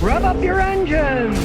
Rev up your engines!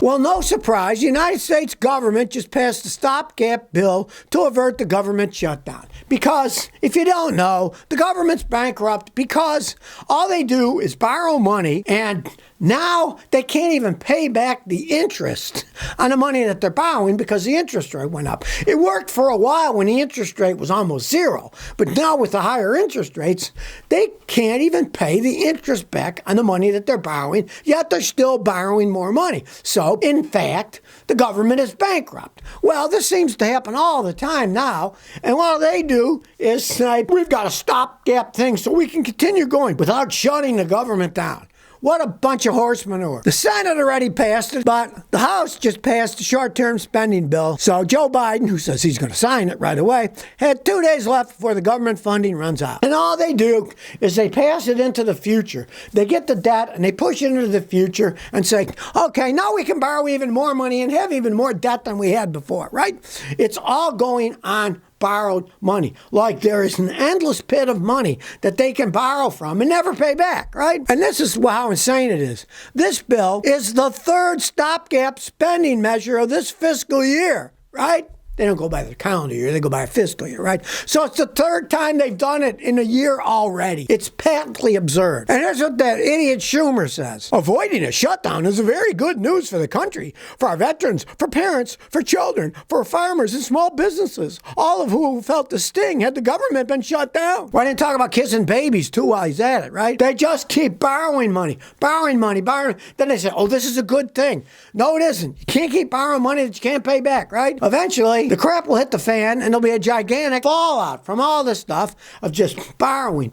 Well, no surprise, the United States government just passed a stopgap bill to avert the government shutdown. Because, if you don't know, the government's bankrupt because all they do is borrow money, and now they can't even pay back the interest on the money that they're borrowing because the interest rate went up. It worked for a while when the interest rate was almost zero, but now with the higher interest rates, they can't even pay the interest back on the money that they're borrowing, yet they're still borrowing more money. So, in fact, the government is bankrupt. Well, this seems to happen all the time now, and what they do is say, we've got a stopgap thing so we can continue going without shutting the government down. What a bunch of horse manure. The Senate already passed it, but the House just passed a short-term spending bill. So Joe Biden, who says he's going to sign it right away, had 2 days left before the government funding runs out. And all they do is they pass it into the future. They get the debt and they push it into the future and say, okay, now we can borrow even more money and have even more debt than we had before, right? It's all going on borrowed money. Like there is an endless pit of money that they can borrow from and never pay back, right? And this is how insane it is. This bill is the third stopgap spending measure of this fiscal year, right? They don't go by the calendar year, they go by a fiscal year, right? So it's the third time they've done it in a year already. It's patently absurd. And here's what that idiot Schumer says. Avoiding a shutdown is very good news for the country, for our veterans, for parents, for children, for farmers and small businesses, all of who felt the sting had the government been shut down. Why didn't talk about kissing babies too while he's at it, right? They just keep borrowing money. Then they say, oh, this is a good thing. No, it isn't. You can't keep borrowing money that you can't pay back, right? Eventually, the crap will hit the fan and there'll be a gigantic fallout from all this stuff of just borrowing,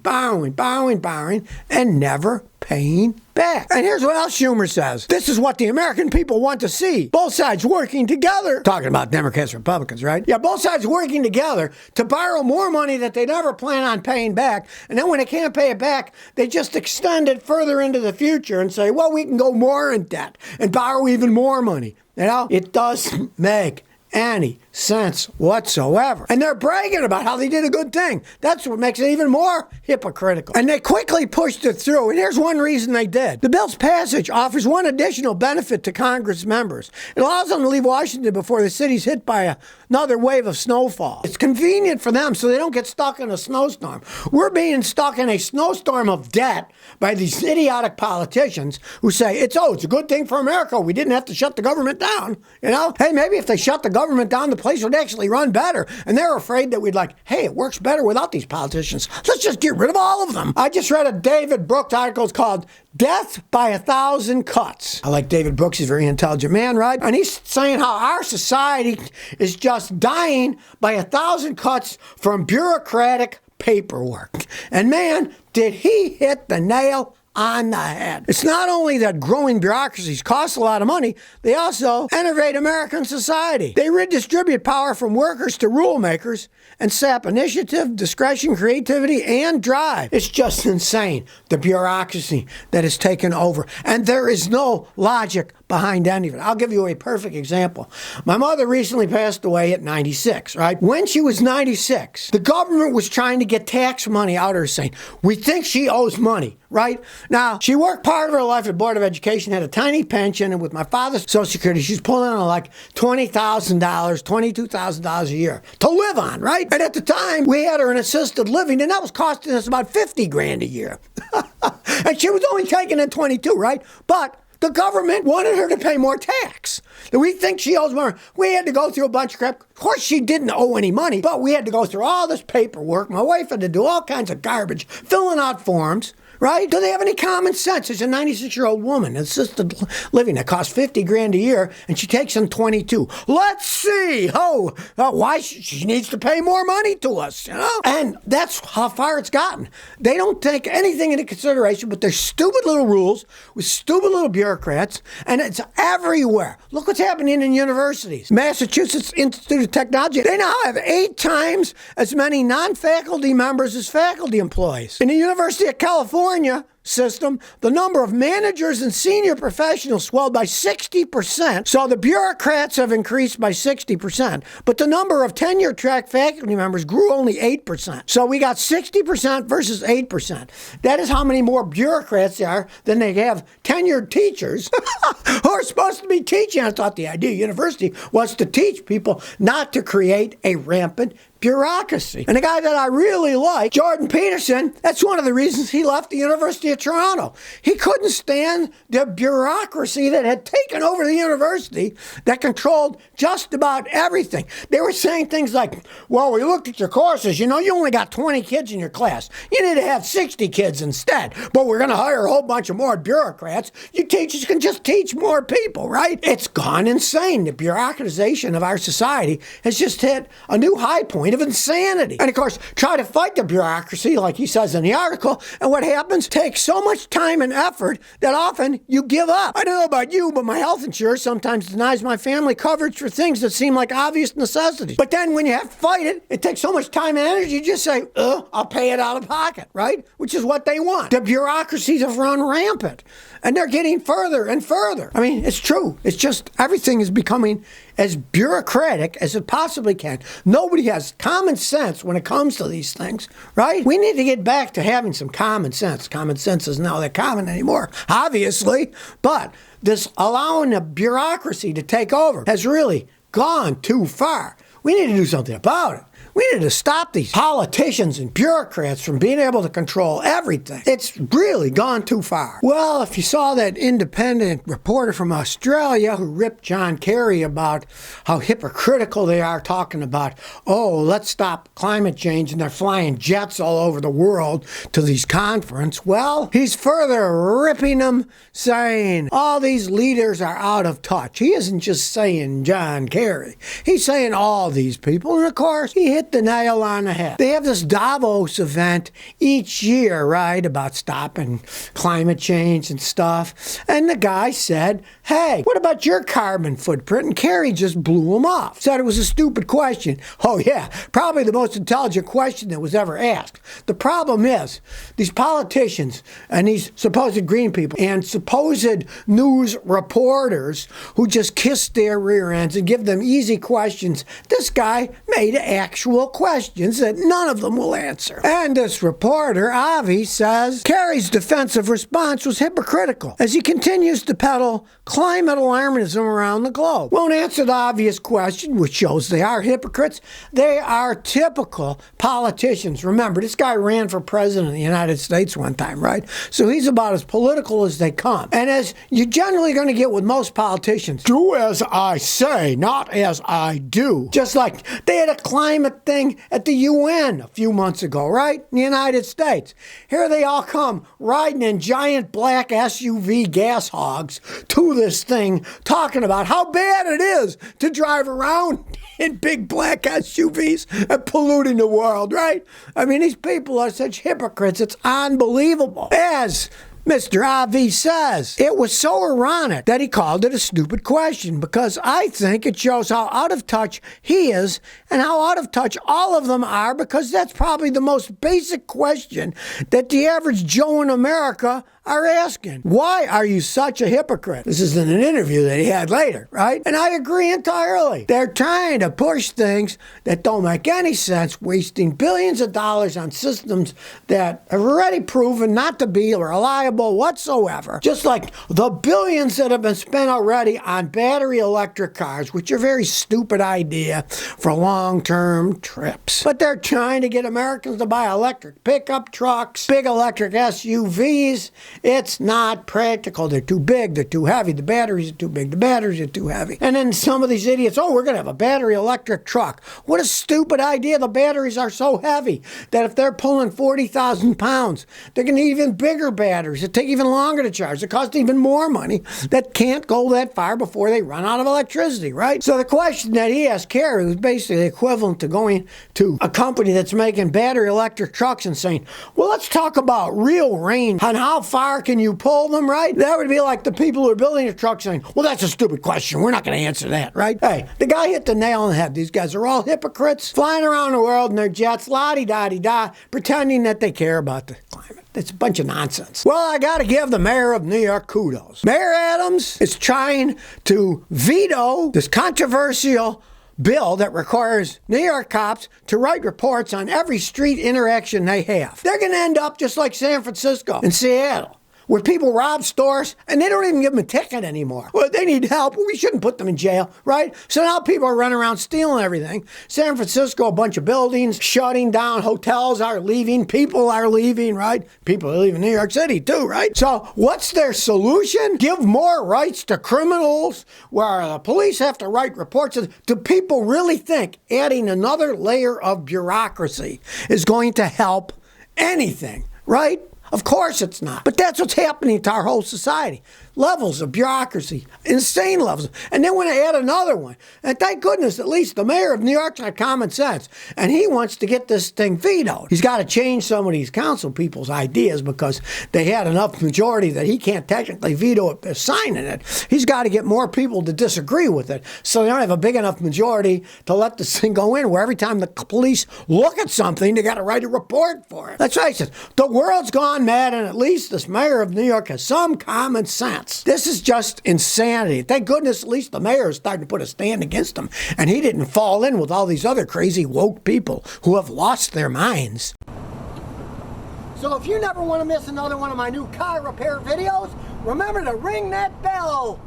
and never paying back. And here's what else Schumer says. This is what the American people want to see. Both sides working together. Talking about Democrats and Republicans, right? Yeah, both sides working together to borrow more money that they never plan on paying back. And then when they can't pay it back, they just extend it further into the future and say, well, we can go more in debt and borrow even more money. You know, it doesn't make any sense whatsoever. And they're bragging about how they did a good thing. That's what makes it even more hypocritical. And they quickly pushed it through. And here's one reason they did. The bill's passage offers one additional benefit to Congress members. It allows them to leave Washington before the city's hit by another wave of snowfall. It's convenient for them so they don't get stuck in a snowstorm. We're being stuck in a snowstorm of debt by these idiotic politicians who say, it's a good thing for America. We didn't have to shut the government down. You know, hey, maybe if they shut the government down, the place would actually run better. And they're afraid that we'd hey, it works better without these politicians. Let's just get rid of all of them. I just read a David Brooks article. It's called Death by 1,000 Cuts. I like David Brooks. He's a very intelligent man, right? And he's saying how our society is just dying by 1,000 cuts from bureaucratic paperwork. And man, did he hit the nail on the head. It's not only that growing bureaucracies cost a lot of money, they also enervate American society. They redistribute power from workers to rule makers and sap initiative, discretion, creativity, and drive. It's just insane, the bureaucracy that has taken over. And there is no logic behind any of it. I'll give you a perfect example. My mother recently passed away at 96, right? When she was 96, the government was trying to get tax money out of her saying, we think she owes money, right? Now, she worked part of her life at Board of Education, had a tiny pension, and with my father's Social Security, she's pulling on $20,000, $22,000 a year to live on, right? And at the time, we had her in assisted living, and that was costing us about $50,000 a year. And she was only taking in 22, right? But the government wanted her to pay more tax. We think she owes more. We had to go through a bunch of crap. Of course, she didn't owe any money, but we had to go through all this paperwork. My wife had to do all kinds of garbage, filling out forms. Right? Do they have any common sense? There's a 96-year-old woman, assisted living that costs $50,000 a year, and she takes in 22. Let's see. Why she needs to pay more money to us, you know? And that's how far it's gotten. They don't take anything into consideration but their stupid little rules with stupid little bureaucrats, and it's everywhere. Look what's happening in universities. Massachusetts Institute of Technology, they now have 8 times as many non-faculty members as faculty employees. In the University of California, California system, the number of managers and senior professionals swelled by 60%. So the bureaucrats have increased by 60%, but the number of tenure-track faculty members grew only 8%. So we got 60% versus 8%. That is how many more bureaucrats there are than they have tenured teachers who are supposed to be teaching. I thought the idea of university was to teach people, not to create a rampant bureaucracy. And a guy that I really like, Jordan Peterson, that's one of the reasons he left the University of Toronto. He couldn't stand the bureaucracy that had taken over the university that controlled just about everything. They were saying things like, well, we looked at your courses, you only got 20 kids in your class. You need to have 60 kids instead, but we're going to hire a whole bunch of more bureaucrats. You teachers can just teach more people, right? It's gone insane. The bureaucratization of our society has just hit a new high point of insanity. And of course, try to fight the bureaucracy, like he says in the article, and what happens takes so much time and effort that often you give up. I don't know about you, but my health insurance sometimes denies my family coverage for things that seem like obvious necessities. But then when you have to fight it, it takes so much time and energy, you just say, I'll pay it out of pocket, right? Which is what they want. The bureaucracies have run rampant, and they're getting further and further. I mean, it's true. It's just everything is becoming as bureaucratic as it possibly can. Nobody has common sense when it comes to these things, right? We need to get back to having some common sense. Common sense is not that common anymore, obviously, but this allowing the bureaucracy to take over has really gone too far. We need to do something about it. We need to stop these politicians and bureaucrats from being able to control everything. It's really gone too far. Well, if you saw that independent reporter from Australia who ripped John Kerry about how hypocritical they are, talking about, let's stop climate change, and they're flying jets all over the world to these conferences, well, he's further ripping them, saying all these leaders are out of touch. He isn't just saying John Kerry. He's saying all these people, and of course, he hit the nail on the head. They have this Davos event each year, right, about stopping climate change and stuff. And the guy said, hey, what about your carbon footprint? And Kerry just blew him off. Said it was a stupid question. Oh, yeah, probably the most intelligent question that was ever asked. The problem is, these politicians and these supposed green people and supposed news reporters who just kiss their rear ends and give them easy questions, this guy made actual questions that none of them will answer. And this reporter, Avi, says Kerry's defensive response was hypocritical as he continues to peddle climate alarmism around the globe. Won't answer the obvious question, which shows they are hypocrites. They are typical politicians. Remember, this guy ran for president of the United States one time, right? So he's about as political as they come. And as you're generally going to get with most politicians, do as I say, not as I do. Just like they had a climate thing at the UN a few months ago, right? In the United States. Here they all come riding in giant black SUV gas hogs to this thing, talking about how bad it is to drive around in big black SUVs and polluting the world, right? I mean, these people are such hypocrites. It's unbelievable. As Mr. Avi says, it was so ironic that he called it a stupid question, because I think it shows how out of touch he is and how out of touch all of them are, because that's probably the most basic question that the average Joe in America are asking. Why are you such a hypocrite? This is in an interview that he had later, right? And I agree entirely. They're trying to push things that don't make any sense, wasting billions of dollars on systems that have already proven not to be reliable whatsoever. Just like the billions that have been spent already on battery electric cars, which are a very stupid idea for long-term trips. But they're trying to get Americans to buy electric pickup trucks, big electric SUVs. It's not practical. They're too big. They're too heavy. The batteries are too big. The batteries are too heavy. And then some of these idiots, we're going to have a battery electric truck. What a stupid idea. The batteries are so heavy that if they're pulling 40,000 pounds, they're going to need even bigger batteries. It take even longer to charge. It costs even more money. That can't go that far before they run out of electricity, right? So the question that he asked Kerry was basically equivalent to going to a company that's making battery electric trucks and saying, well, let's talk about real range and how far can you pull them, right? That would be like the people who are building a truck saying, well, that's a stupid question. We're not going to answer that, right? Hey, the guy hit the nail on the head. These guys are all hypocrites flying around the world in their jets, la-di-da-di-da, pretending that they care about the climate. It's a bunch of nonsense. Well, I got to give the mayor of New York kudos. Mayor Adams is trying to veto this controversial bill that requires New York cops to write reports on every street interaction they have. They're going to end up just like San Francisco and Seattle, where people rob stores and they don't even give them a ticket anymore. Well, they need help. We shouldn't put them in jail, right? So now people are running around stealing everything. San Francisco, a bunch of buildings shutting down. Hotels are leaving. People are leaving, right? People are leaving New York City too, right? So what's their solution? Give more rights to criminals where the police have to write reports. Do people really think adding another layer of bureaucracy is going to help anything, right? Of course it's not. But that's what's happening to our whole society. Levels of bureaucracy, insane levels. And then when I add another one, and thank goodness at least the mayor of New York's got common sense, and he wants to get this thing vetoed. He's got to change some of these council people's ideas because they had enough majority that he can't technically veto it by signing it. He's got to get more people to disagree with it so they don't have a big enough majority to let this thing go in, where every time the police look at something, they got to write a report for it. Let's face it, the world's gone mad, and at least this mayor of New York has some common sense. This is just insanity. Thank goodness at least the mayor is starting to put a stand against him, and he didn't fall in with all these other crazy woke people who have lost their minds. So if you never want to miss another one of my new car repair videos, remember to ring that bell.